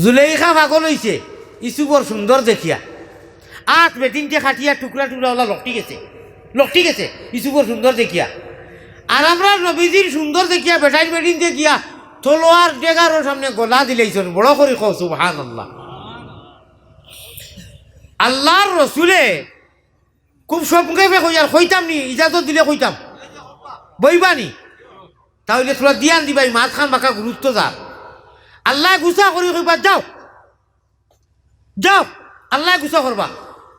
জুলেইখা পাগল হইছে ইসুবর সুন্দর দেখিয়া আট বেটিনকে খাটিয়া টুকরা টুকরা ওলা লকটি গেছে ইসুবর সুন্দর দেখিয়া। আর আমরা নবীজির সুন্দর দেখিয়া বেটাইন বেটিন দেখিয়া তলোয়ার ডেগারোর সামনে গলা দিলেইছেন বড় করে কও সুবহানাল্লাহ। আল্লাহর রসুলে খুব সংক্ষেপে কই আর কইতাম নি, ইজাজত দিলে কইতাম বইবানি তাহলে তোরা দিয়ান দিবাই মাছ খান বাঁকা গুরুত্ব যা। আল্লাহ গুছা করি কইবা যাও যাও, আল্লাহ গুছা করবা।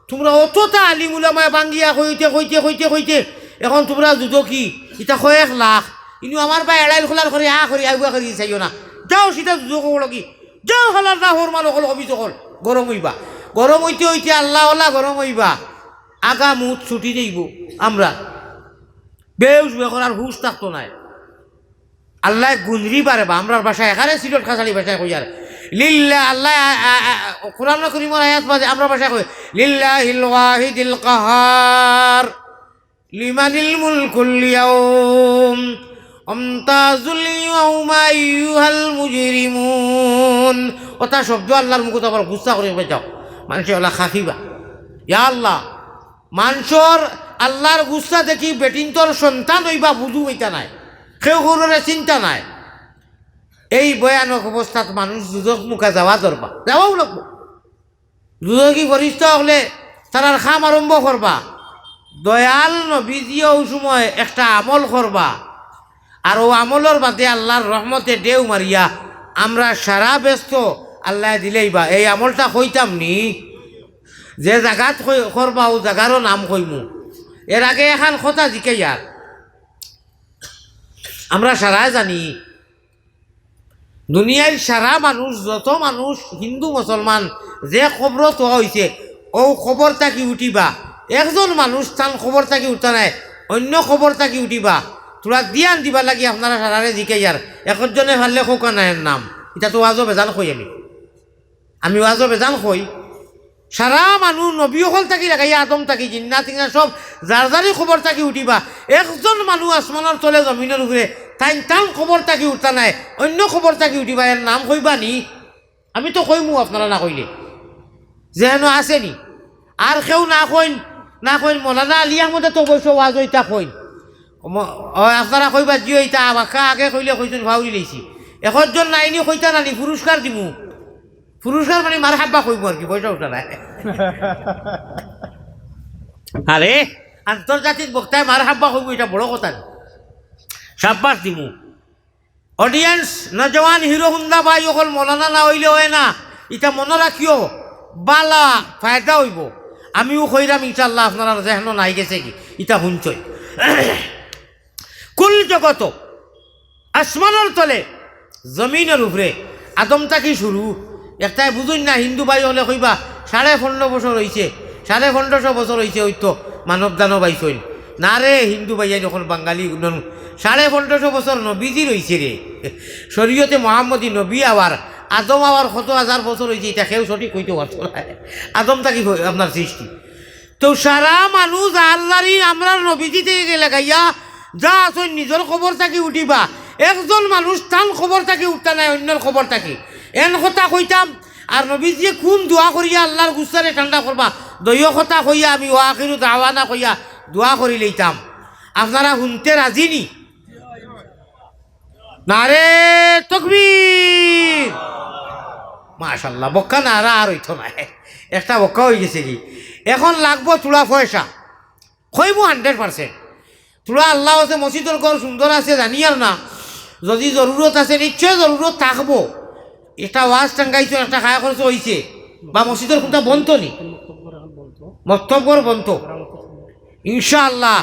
তোমরা অতটা আলিম উলামায় বাঙ্গিয়া কইতে কইতে কইতে কইতে এখন তোমরা যুদ্ধ কি এটা 1 লাখ কিন্তু আমার বা এড়াইল খোলার করে আগুয়া করি চাইও না, যাও সেটা যুদ্ধ করো কি যাও হলার না হর মানুষ হল অভিযোগ হল গরম হইবা। গরম হইতে হইতে আল্লাহ ওলা গরম হইবা, আগা মুখ ছুটি দেইব আমরা বেউস বেকরার হুশ থাকতো নাই। আল্লাহ গুঞ্জরি পারেবা আমরার ভাষায় এখানে সিলট খাসালি ভাষায় কই আর লিল্লাহ আল্লাহ কোরআন করিমের আয়াত বাজে আমরা ভাষায় কই লিল্লাহিল ওয়াহিদিল কাহার লিমানিল মুলকুল ইয়াউম আমতাজুল ইয়াউমা আইয়ুহাল মুজরিমুন। ওটা শব্দ আল্লাহর মুখত আবার গুচ্ছা করে যাও মানুষ আল্লাহ খাফিবা ইয়া আল্লাহ মানুষর আল্লাহর গুচ্ছা দেখি বেটিন্তর সন্তান হইবা বুঝু হইতা নাই, কেউ কারোর চিন্তা নাই। এই ভয়ানক অবস্থাত মানুষ দুধক মুখে যাওয়া দরবা যাওয়াও লাগবো। দুধকি বরিষ্ঠ হলে তারার খাম আরম্ভ করবা। দয়াল নবীজিও সময় একটা আমল করবা আর ও আমলের বাদে আল্লাহর রহমতে ডেউ মারিয়া আমরা সারা ব্যস্ত আল্লাহ দিলেইবা। এই আমলটা কইতাম নি যে জায়গাত করবা ও জায়গারও নাম কইমু। এর আগে এখন কথা জিকে আর আমরা সারা জানি দুনিয়ার সারা মানুষ যত মানুষ হিন্দু মুসলমান যে খবর তো হয়েছে ও খবর তাকি উঠিবা। একজন মানুষ তান খবর তাকি উঠা নাই অন্য খবর তাকি উঠিবা তোরা দিয়ান দিবা লাগি আপনারা সারারে জিকে আর একজনে ভাললে খোকা নাইয়ের নাম এটা তো ওয়াজও বেজান কই আমি ওয়াজও বেজান কই সারা মানুষ নবী হল থাকি লাগাইয়া আদম থাকি জিন্না টিন্না সব যার যারই খবর থাকি উঠিবা। একজন মানুষ আসমানের তলে জমিনের উপরে তাই তান খবর থাকি উঠা নাই অন্য খবর থাকি উঠিবা এর নাম কইবা নি? আমি তো কইমু আপনারা না কইলে যেন আসেনি আর কেউ না কইন মৌলানা আলী আহমদে তো অবশ্য ওয়াজ ওইটা কইন আপনারা কইবা জিও ইটা বাক্কা আগে কইলে কইছেন ভাউরি লইছি একজন নাইনি কইতা নানি পুরস্কার দিমু। পুরস্কার মানে মার হাব্বা কইব আর কি পয়সা উঠা নাই। আরে আন্তর্জাতিক বক্তায় মার হাব্বা কইব এটা বড় কথা সাব্বাস দিমু। অডিয়েন্স নজওয়ান হিরো হুন্দা ভাই অকল মৌলানা না হইলে হয় না, এটা মনে রাখিও বালা ফায়দা হইব। আমিও কইরাম ইনশাল্লাহ আপনারা যেন নাই গেছে কি ইটা শুনছই। কুল জগত আসমানের তলে জমিনের উপরে আদম থাকি শুরু একটাই বুঝুন না হিন্দু ভাই হলে কইবা 15.5 বছর হয়েছে 1550 বছর হয়েছে ওই তো মানব দানব আইসইন না রে হিন্দু ভাই যখন বাঙালি 1550 বছর নবীজি রয়েছে রে শরীয়তে মোহাম্মদী নবী আবার আদম আবার কত হাজার বছর হয়েছে এটা কেউ সঠিক কইতে পারতো না। আদম থাকি আপনার সৃষ্টি তো সারা মানুষ আল্লাহরই আমরা নবীজি থেকে লাগাইয়া যা আসইন নিজের খবর থাকি উঠিবা। একজন মানুষ তান খবর থাকি উঠতা নাই অন্যর খবর থাকি এন কথা কইতাম। আর নবীজিয়ে কোন দোয়া করিয়া আল্লাহর গুসারে ঠান্ডা করবা দলীয় কথা কইয়া আমি ওয়াখিরু দাওয়ানা কইয়া দোয়া করি লইতাম। আপনারা শুনতে রাজি নি? নারে তাকবীর মাশাআল্লাহ। বক্কা নারা আর হইতো না, একটা বক্কা হয়ে গেছে কি এখন লাগবো তোলা পয়সা কইব 100%। তোরা আল্লাহ আছে মসজিদের ঘর সুন্দর আছে জানি আর না, যদি জরুরত আছে নিশ্চয় জরুরত থাকবো। একটা ওয়াজ টাঙ্গাইছো একটা খায়া খরচ হয়েছে বা মসজিদের কোনটা বন্ত নি মক্তবর বন্ত ইনশাআল্লাহ।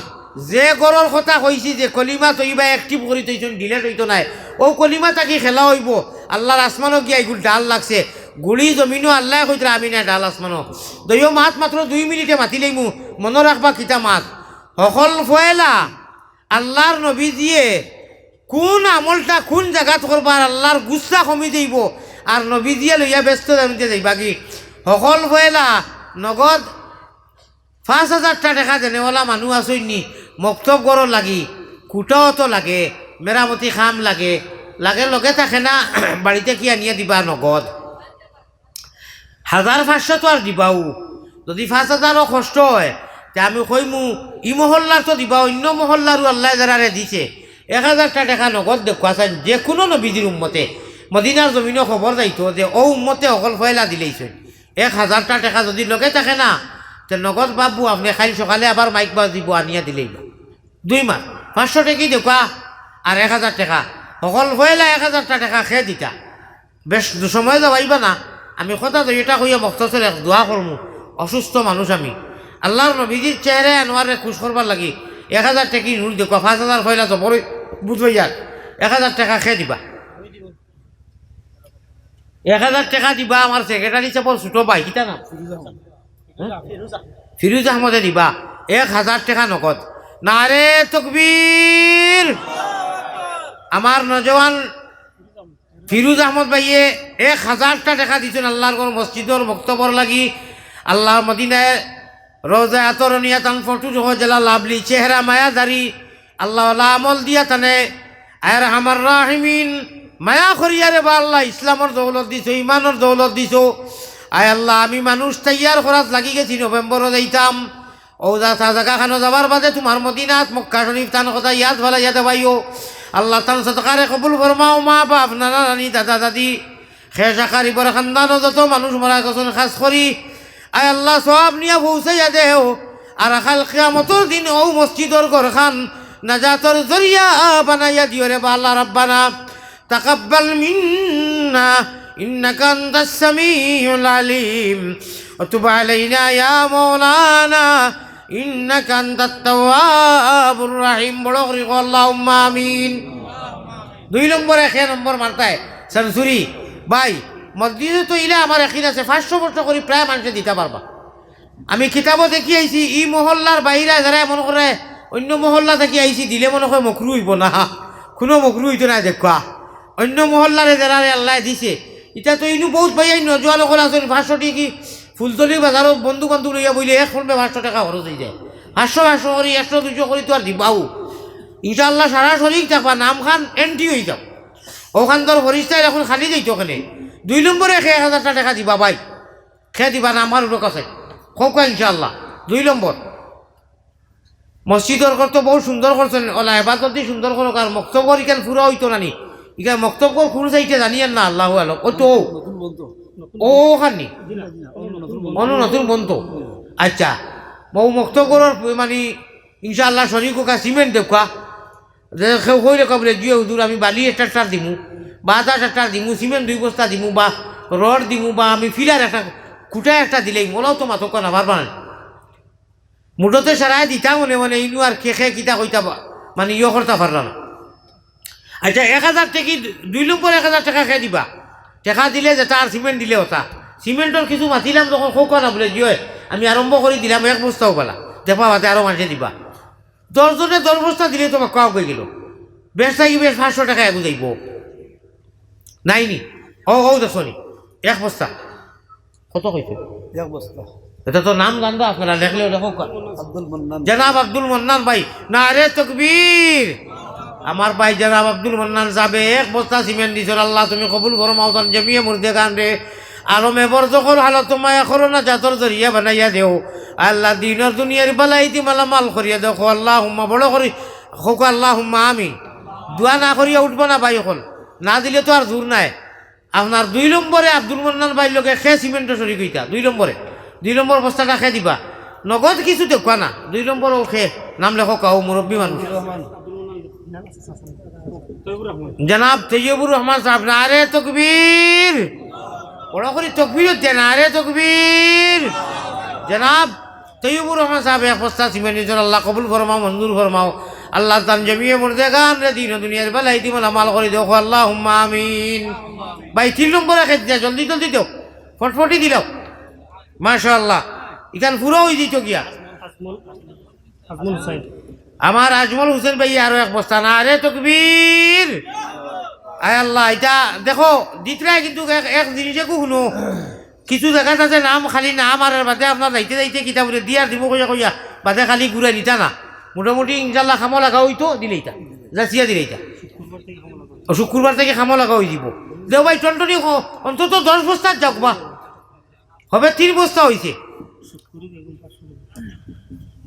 যে গড়ের কথা কইছি যে কলিমা তৈবা অ্যাক্টিভ করি তৈছেন ডিলেট হইতো নাই ও কলিমা তাকে খেলা হইব। আল্লাহর আসমানও গিয়া এগুলো ডাল লাগছে গুড়ি জমিনও আল্লাহ কইতরা আমি না ডাল আসমানও দইও মাত মাত্র 2 মিনিটে মাতিলেই মু মনে রাখবা কিতা মাত সকল ফয়লা আল্লাহর নবী দিয়ে কোন আমলটা কোন জায়গাত করবার আল্লাহর গুচ্ছা কমি যাইব আর নবী দিয়ে লইয়া ব্যস্ত জামিতে যাইবা কি সকল ফয়লা নগদ 5,000 টাকা দেনেওয়ালা মানুষ আসইনি মক্তব গড় লাগি কুটাও তো লাগে মেরামতি খাম লাগে লগে থাকে না বাড়িতে কি আনিয়ে দিবা নগদ 1500 তো আর দিবাও যদি 5000ও কষ্ট হয় তে আমি কইমু ই মহল্লার তো দিবা অন্য মহল্লারও আল্লাহ যারারে দিছে 1000 টাকা নগদ দেখুয়াছেন যে কোনো নবীজির উম্মতে মদিনার জমিনও খবর যাইতো যে ও উম্মতে অকল ফয়লা দিলেইছে 1000 টাকা যদি লগে থাকে না তে নগদ বাবু আপনি খালি সকালে আবার মাইক বাজ দিব আনিয়া দিলেই 2 মাস 500 টাকাই দেখুয়া আর 1000 টাকা অকল ফয়লা 1000 টাকা খেয়ে দিতা বেশ সময় যাবাইবা না আমি কথা তো এটা কইয়া মক্তসর এক দোয়া করমু অসুস্থ মানুষ আমি আল্লাহর নবীজির চেহারা আনোয়ারে খুশ করবার লাগি 1000 টাকি নূর দেখো 5000 ফয়লা তো বড় বুঝবই যার 1000 টাকা খেয়ে দিবা 1000 টাকা দিবা আমার সেক্রেটারি চাপর ছোট ভাই কিতা নাম ফিরুজ আহমদে দিবা 1000 টাকা নগদ নারে তকবীর আমার নজওয়ান ফিরুজ আহমদ ভাইয়ে 1000 টাকা দিচ্ছেন আল্লাহর কোন মসজিদর বক্তব্যর লাগি আল্লাহ মদিনায় রোজা আতরনিয়া তান ফটু জেলা লাভলি চেহারা মায়াদারি আল্লাহ আমল দিয়া তানে আয় রহমান রাহিমিন মায়া করিয়ারে বা আল্লাহ ইসলামর দৌলত দিছো ইমানের দৌলত দিছো আয় আল্লাহ আমি মানুষ তৈয়ার করাত লাগি গেছি নভেম্বরও যাইতাম ও জায়গা খানো যাবার বাদে তোমার মদিনাত মক্কা শরীফ তান কথা ইয়াদ ভালা ইয়াদ ভাইও আল্লাহ তান সদকারে কবুল ফরমাও মা বাপ নানা নানি দাদা দাদি খেসা কারিবর খানদানো যত মানুষ মরা গেছেন খাস করি আয় আল্লাহ সব নিয়ে পৌঁছাইয়া দেও আর খাল কিয়ামতের দিন ও মসজিদর ঘরখান নাজাতর জরিয়া বানাইয়া দিও রে বা আল্লাহ রাব্বানা তাকাব্বাল মিন্না ইন্নাকা আনতাস সামিউল আলিম ওয়া তুব আলাইনা ইয়া মাওলানা ইন্নাকা আনতাত তাওয়াবুর রহিম বড় করে আল্লাহুম্মা আমিন 2 নম্বর 1 নম্বর মারতায় সেঞ্চুরি ভাই মসজিদে তো ইলা আমার এখিন আছে 500 বছর করে প্রায় মানুষে দিতে পারবা আমি কিতাবও দেখি আইছি ই মহল্লার বাইরে যারা মনে করে অন্য মহল্লা থেকে আইছি দিলে মনে হয় মকরু হইব না কোনো মকরু হইতো না দেখা অন্য মহল্লারে যারা আল্লাহ দিছে এটা তো ইনু বহুত ভাই নজোয়া লোক আছেন 500 টাকা ফুলতলি বাজারত বন্ধু বান্ধব লইয়া বইলে এক শুনবে 500 টাকা খরচ হয়ে যায় 500 করে 100 200 করে তো আর দিবাও ইনশাআল্লাহ সারা শরীর থাকবা নাম খান এন্ট্রি হয়ে যাও ওখান তোর ফরিস্তায় এখন খালি যাইতো ওখানে 2 নম্বরে 1000 টাকা দিবা ভাই খেয়ে দিবা না আমার লোক আছে খোকা ইনশাআল্লাহ 2 নম্বর মসজিদর ঘর তো বহু সুন্দর করছেন ওলা এবাদত দিয়ে সুন্দর করো আর মক্তবর ইখান পুরো হইতো নানি ইখান মক্তবর খুঁড় যাইতে জানিয়েন না আল্লাহ আলম ও তো ও খানি নতুন বন্ধ আচ্ছা বহু মক্তবরের মানে ইনশাআল্লাহ শরীর কা সিমেন্ট দেখা কইলে কবলে জিও হুজুর আমি বালি একটা দিমু বা 1000 টাকা দিমু সিমেন্ট 2 বস্তা দিমু বা রড দিমু বা আমি ফিলার একটা খুঁটা একটা দিলেই মোলাও তো মাথো না পারবা না মুঠোতে সারাই দিতা মনে মনে ইনু আর খেয়ে কিতা কইতা মানে ইয়ে করতে পারলাম না আচ্ছা 1000 টাকা 2 নম্বর 1000 টাকা খেয়ে দিবা টাকা দিলে যেটা আর সিমেন্ট দিলে ওটা সিমেন্টর কিছু মাতিলাম যখন খোকা না বলে জিও আমি আরম্ভ করে দিলাম 1 বস্তাও পেলা দেখা পাতে আরও মানুষে দিবা 10 জনে 10 বস্তা দিলে তোমার কাউ হয়ে গেল বেশ থাকি বেশ 500 টাকা এগু যাইব নাইনি ও দেখনি 1 বস্তা কত কইছে 1 বস্তা এটা তো নাম জানবো আপনারা দেখলেও দেখো আব্দুল মান্নান জনাব আব্দুল মান্নান ভাই নারে তাকবীর আমার ভাই জনাব আব্দুল মান্নান যাবে 1 বস্তা সিমেন্ট দিছর আল্লাহ তুমি কবুল করো মাওতান জমিয়ে মুর্দে গান রে আরো মেবর যখন হালত মায়া করো না জাতর জরিয়া বানাইয়া দেও আল্লাহ দিনের দুনিয়ার বালাইতি মালামাল করিয়া দেখো আল্লাহুম্মা বড় করি হোক আল্লাহুম্মা আমিন দোয়া না করিয়া উঠবো না ভাই এখন না দিলে তো আর জোর নাই আপনার 2 নম্বরে আব্দুল মান্নান ভাই লোকে খেয়ে সিমেন্টের শরীর কইতা 2 নম্বরে 2 নম্বর বস্তাটা খেয়ে দিবা নগদ কিছু দেখবা না 2 নম্বর ও খেয়ে নাম লেখো কাউ মুরব্বী মানুষ জনাব তৈয়বুর রহমান সাহেব নারে তকবীর বড় করে তকবীর হচ্ছে নারে তকবীর জনাব তৈয়বুর রহমান সাহেব 1 বস্তা সিমেন্ট দিয়েছেন আল্লাহ কবুল ফরমাও মঞ্জুর ফরমাও আল্লাহ তান জমিয়ে মুর্দে গান রে দিন দুনিয়ার বেলায় দিম মাল করে দেখো আল্লাহুম্মা আমিন ভাই 3 নম্বরে খেয়ে দিয়া জলদি জলদি দেও ফটফটি দিলাও মাশাআল্লাহ ইখান পুরো হয়ে দিত গিয়া আমার আজমল হোসেন ভাই আরো 1 বস্তা না রে তকবীর আয় আল্লাহ এটা দেখো দিতরাই কিন্তু এক জিনিসে শুনো কিছু জায়গা আছে নাম খালি নাম আর বাদে আপনার যাইতে যাইতে কিতাবরে দিয়ার দিব কইয়া কইয়া বাদে খালি ঘুরে দিতা না মোটামুটি ইনশাল্লাহ খামো লাগা হইতো দিলেইতা যাচিয়া দিলেইতা শুক্রবার থেকে খামো লাগা হয়ে যাব দেও ভাই টনটনি অন্তত 10 বস্তার যাক বা হবে 3 বস্তা হয়েছে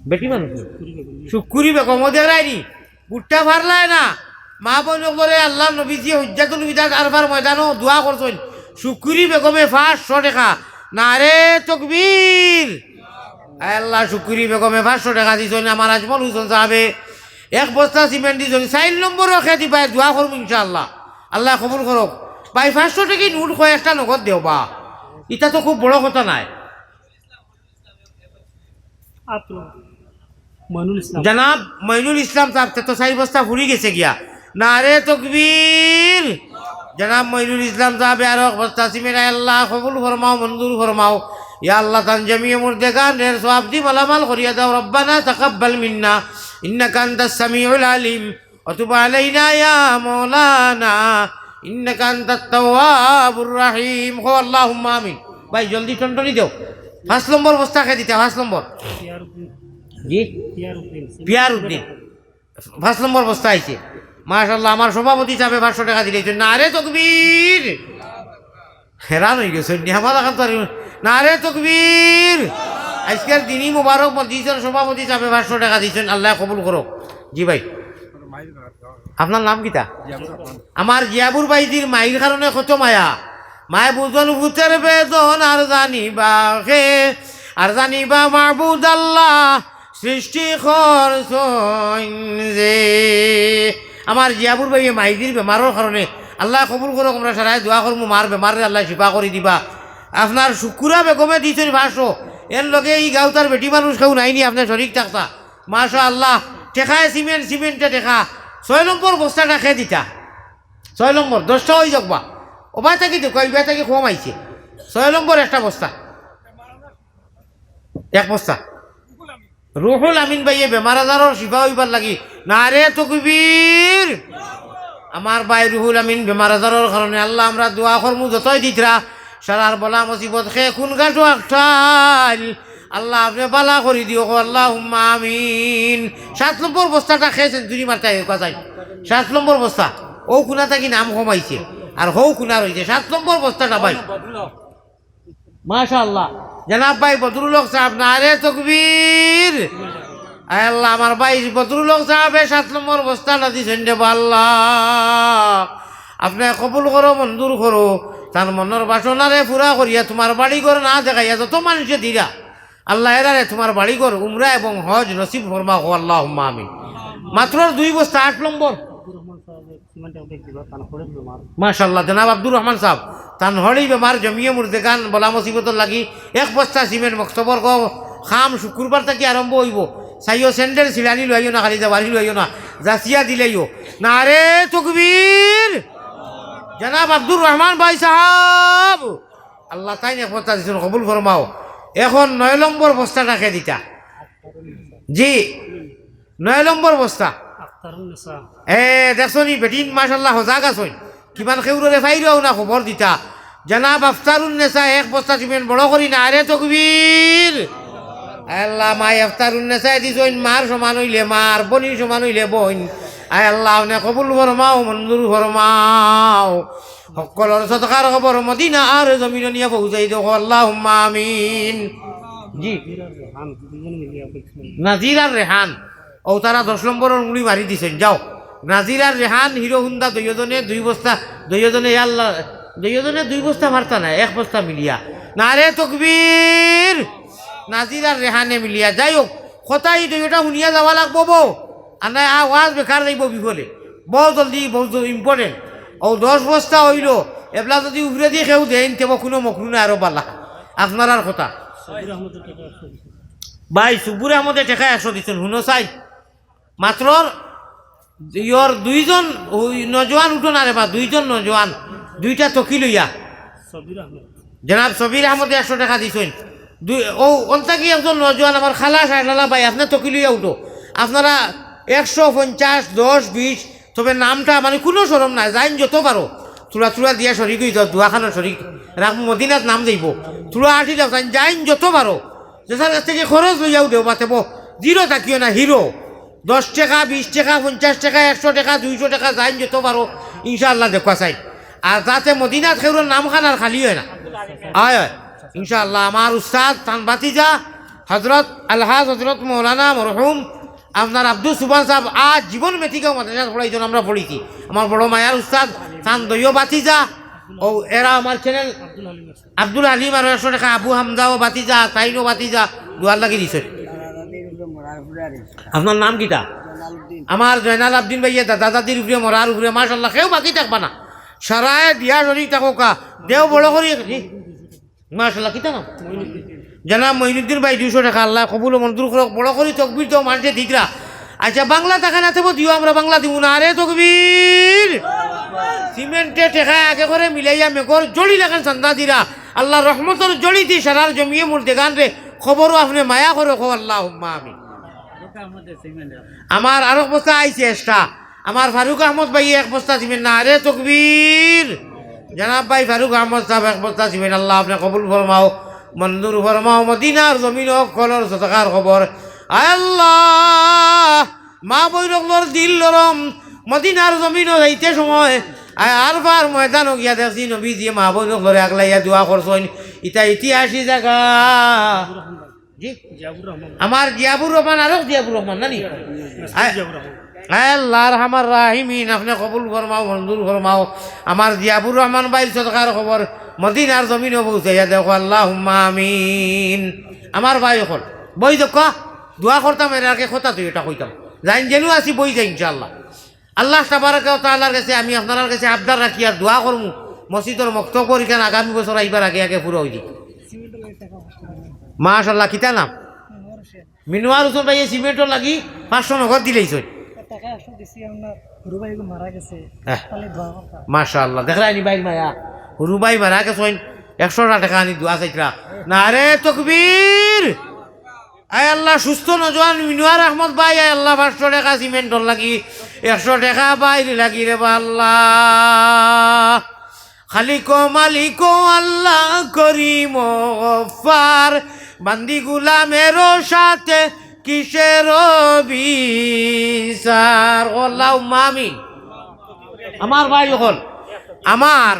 বেটি মানুষ শুকুরি বেগম দেখায়নি বুটটা ফারলায় না মা বোন করে আল্লাহ নবীজি হুজ্জাতুল বিদাত আরবার ময়দানও দোয়া করছেন শুকুরি বেগমে 500 টাকা না রে তকবীর আল্লাহ শুকুরি বেগমে 500 টাকা দিছেন আমার আজমল হুসেন সাহেবে 1 বস্তা সিমেন্ট দিছেন 4 নম্বরও খেতে পায় দোয়া করব ইনশাআল্লাহ আল্লাহ কবুল করুক ভাই 500 টাকা নোট কয়েকটা নগদ দেও বা এটা তো খুব বড় কথা নাই জনাব মইনুল ইসলাম সাহেব তো 4 বস্তা ফুরি গেছে গিয়া নারে তকবীর জনাব মইনুল ইসলাম সাহেব আর 1 বস্তা সিমেন্ট আল্লাহ কবুল ফরমাও মঞ্জুর ফরমাও ইয়া আল্লাহ তান জামিয়ে মুর্দেগানের সওয়াব দি মালামাল করিয়া দাও রব্বানা তাকাব্বাল মিন্না ইন্নাকা আনতাস সামিউল আলিম ওয়া তুব আলাইনা ইয়া মাওলানা ইন্নাকা আনতাত তাওয়াবুর রহিম হো আল্লাহুম্মা আমিন ভাই জলদি টনটনি দাও 5 নম্বর বস্তা খেয়ে দিতে 5 নম্বর জি পিয়ার উদ্দিন 5 নম্বর বস্তা আইছে মাশাআল্লাহ আমার সভাপতি সাহেব 500 টাকা দিলেন না রে তকবীর হেরান হয়ে গেছে নিহামাল খান তো না রে তকবীর আজকের দিনই মুবারক দিয়েছেন সভাপতি সাহেব 500 টাকা দিয়েছেন আল্লাহ কবুল করো জি ভাই আপনার নাম কিতা আমার জিয়াবুর বাইদির মায়ের কারণে কত মায়া মায় বুঝল ভূতের বেদন আর জানিবা মাহবুদ আল্লাহ সৃষ্টি করছেন যে আমার জিয়াবুর ভাই মাইদির বেমারের কারণে আল্লাহ কবুল করো আমরা সারাই দোয়া করবো মার বেমারে আল্লাহ শিফা করে দিবা আপনার শুকুরা বেগমে দিয়েছেন 500 এর লগে এই গাঁওতার বেটি মানুষ কেউ নাইনি আপনার শরীর থাকতা মাশা আল্লাহ টেকায় সিমেন্টে টেকা 6 নম্বর বস্তাটা খেয়ে দিতা 6 নম্বর 10টা হয়ে যাকবা ওবাই থাকি তো কইবা থাকি কম আইছে 6 নম্বর একটা বস্তা 1 বস্তা রুহুল আমিন ভাইয়ে বেমার আজারর শিফা হইবার লাগি না রে তকবীর আমার ভাই রুহুল আমিন বেমার আজারর কারণে আল্লাহ আমরা দোয়া করমু যতই দিতরা সারার বলা মুসিবত খে কোন গাটো একটাল আল্লাহ আপনি বালা করে দিও আল্লাহুম্মা আমিন 7 নম্বর বস্তাটা খেয়েছেন দুই মারতে কথাই 7 নম্বর বস্তা ও কোনা থাকি নাম কমাইছে আর হৌ কোনা রয়েছে 7 নম্বর বস্তাটা ভাই মাশাআল্লাহ জনাব ভাই বদরুল হক সাহেব না রে তকবীর আল্লাহ আমার ভাই বদরুল হক সাহেব 7 নম্বর বস্তাটা দিয়েছেন রে আল্লাহ আপনি কবুল করো মঞ্জুর করো তার মনের বাসনারে পুরা করিয়া তোমার বাড়িঘর না দেখাইয়া যত মানুষে দিরা আল্লাহ এরারে তোমার বাড়িঘর উমরা এবং হজ নসিব ফরমা হো আল্লাহুম্মা আমিন মাত্র 2 বস্তা 8 নম্বর মাশাআল্লাহ জনাব আব্দুর রহমান সাহেব তানহরি বেমার জমিয়ে মুর্দেগান বলা মুসিবতর লাগি 1 বস্তা সিমেন্ট মক্তবর খাম শুক্রবার থেকে আরম্ভ হইব সাইও স্যান্ডেল সিলানি লইও না খালি যাবারি লইও না জাসিয়া দিলেইও না রে তকবীর জনাব আব্দুর রহমান ভাই সাহেব আল্লাহ তাই 1 বস্তা দিছেন কবুল ফরমাও এখন 9 নম্বর বস্তাটা খেয়ে দিতা জি 9 নম্বর বস্তা দেখছো নি বেটিন মাশাল্লাহ সজাগ আছই কিমান খেউরে ফাইরাও না খবর দিতা জনাব আফতারুন নেসা 1 বস্তা সিমেন্ট বড় করি না আরে তকবীর আল্লাহ মাই আফতারুন নেসা দিছইন মার সমান হইলে মার বনির সমান হইলে বোন আয় আল্লাহ নে কবুল ফরমাও মঞ্জুর ফরমাও সকলের সদকার খবর মদিনা আর জমিন নিয়ে পৌঁছাই দাও আল্লাহুম্মা আমিন জি নাজির আর রেহান ও তারা 10 নম্বরের মুড়ি মারি দিছেন যাও নাজির আর রেহান হিরো হুন্দা দুইজনে 2 বস্তা দুইজনে আল্লাহ দুইজনে 2 বস্তা মারতা না 1 বস্তা মিলিয়া না রে তকবীর নাজির আর রেহানে মিলিয়া যাই হোক কথাই দুইটা শুনিয়া যাওয়া লাগবো বউ আর নাই আওয়াজ বেকার যাইব বিফলে বহু জলদি বহুত ইম্পর্টেন্ট ও 10 বস্তা হইল এবলা যদি উপরে দিয়ে কেউ দেন তেব কোনো মকরু না আরো বালা আপনার কথা ভাই সুপুর আহমদে টেকা 100 দিচ্ছেন শুনো চাই মাত্র ইয়র 2 জন নজওয়ান উঠো না রে বা 2 জন নজওয়ান 2টা তকি লইয়া জনাব সবির আহমদে 100 টাকা দিছেন ও অন্তাকি একজন নজওয়ান আমার খালা সাহেলা ভাই আপনার তকি লইয়া উঠো আপনারা 150 10 20 তবে নামটা মানে কোনো সরম নাই যাইন যত পারো চূড়া দিয়া শরিক হয়ে যাও দুয়াখানোর শরিক রাখ মদিনাত নাম যাইব চূড়া আঠি যাও যাইন যত পারো যেসার কাছ থেকে খরচ লইয়াও দেও বাঁচাবো জিরো থাকিও না হিরো 10 টাকা 20 টাকা 50 টাকা 100 টাকা 200 টাকা যাইন যত পারো ইনশাআল্লাহ দেখা চাই আর তাতে মদিনাত খেউরের নাম খান আর খালি হয় না হয় ইনশাআল্লাহ আমার উস্তাদ তান বাতিজা হজরত আলহাজ হজরত মৌলানা মরহুম আপনার আব্দুল সুবান সাহেব আজ জীবন মেথিকেও মাদ্রাসা পড়াইছেন, আমরা পড়িছি। আমার বড় মায়ার উস্তাদ তান দইও বাতিজা ও এরা আমার চ্যানেল আব্দুল আলিম আর 100 টাকা আবু হামদাও বাতিজা তাইনও বাতিজা দুয়ার লাগি দিছে। আপনার নাম কিটা? আমার জয়নাল আবদিন ভাইয়া দাদা দাদির উপরে মরার উপরে মাশাল্লাহ কেউ বাকি থাকবা না, সারায় দিয়া ধরি থাকা দেও বড় করি মাশাল্লাহ কিতা নাম জানাব মঈনুদ্দিন ভাই 200 টাকা আল্লাহ কবুল মঞ্জুর করক, বড় করি তকবির তো মানুষের ঠিকরা। আচ্ছা বাংলা টাকা না থাকবো দিও, আমরা বাংলা দিব না। আরে তকবির সিমেন্টে টেকা আগে করে মিলাইয়া মেঘর জড়ি লাগান চান্দা দিরা আল্লাহ রহমতর জড়ি দি সারার জমিয়ে মোর দেগান রে খবরও আপনি মায়া করে খো আল্লাহ আমি। আমার আরো বস্তা আইছে এক্সট্রা, আমার ফারুক আহমদ ভাই 1 বস্তা সিমেন্ট না। আরে তকবীর জানাব ভাই ফারুক আহমদ সাহেব 1 বস্তা সিমেন্ট আল্লাহ আপনি কবুল ফরমাও মঞ্জুর ফরমাও। মদিনার জমিন কলর সতকার খবর আয় আল্লাহ মা বৈরকলর দিল লরম মদিনার জমিনও যাইতে সময় আর বার ময়দানও গিয়া দেখছি নবী দিয়ে মা বৈরকলরে আগলাইয়া দোয়া করছেন। ইটা ইতিহাসী জায়গা জি আমার জিয়াবুর রহমান আরো জিয়াবুর রহমান নানি আল্লাহর হামার রাহিমিন আপনি কবুল ফরমাও মঞ্জুর ফরমাও। আমার জিয়াবুর রহমান বাইল সদকার খবর মদিনার জমিনও পৌঁছাইয়া দেখো আল্লাহুম্মা আমিন। আমার ভাই হল বই দেখো দোয়া করতাম এর আগে কথা তুই এটা কইতাম যাইন যেন আসি বই যাই ইনশাআল্লাহ। আল্লাহ তাবারাকা ওয়া তাআলার কাছে আমি আপনার কাছে আবদার রাখি আর দোয়া করমু মসজিদের মক্তব পরীক্ষা আগামী বছর আইবার আগে আগে পুরো হয়ে যায়। মাশাল্লাহ কিতা নাম মিনোয়ার হোসেন ভাই সিমেন্টও লাগি 500 নগদ দিলেইছ। মাশাল্লাহ দেখলাইনি ভাই মায়া হুরু ভাই মারা গেছেন 100 টাকা আনি দোয়া চাইরা না রে তকবীর। আয় আল্লাহ সুস্থ নজওয়ান মিনোয়ার আহমদ ভাই আয় আল্লাহ 500 টাকা সিমেন্টর লাগি 100 টাকা বাইরে লাগি রে আল্লাহ। খালিকো মালিকো আল্লাহ করিম গফফার বান্দি গুলামেরও সাথে কিসের বিচার আল্লাহুম্মা আমিন। আমার ভাই হল আমার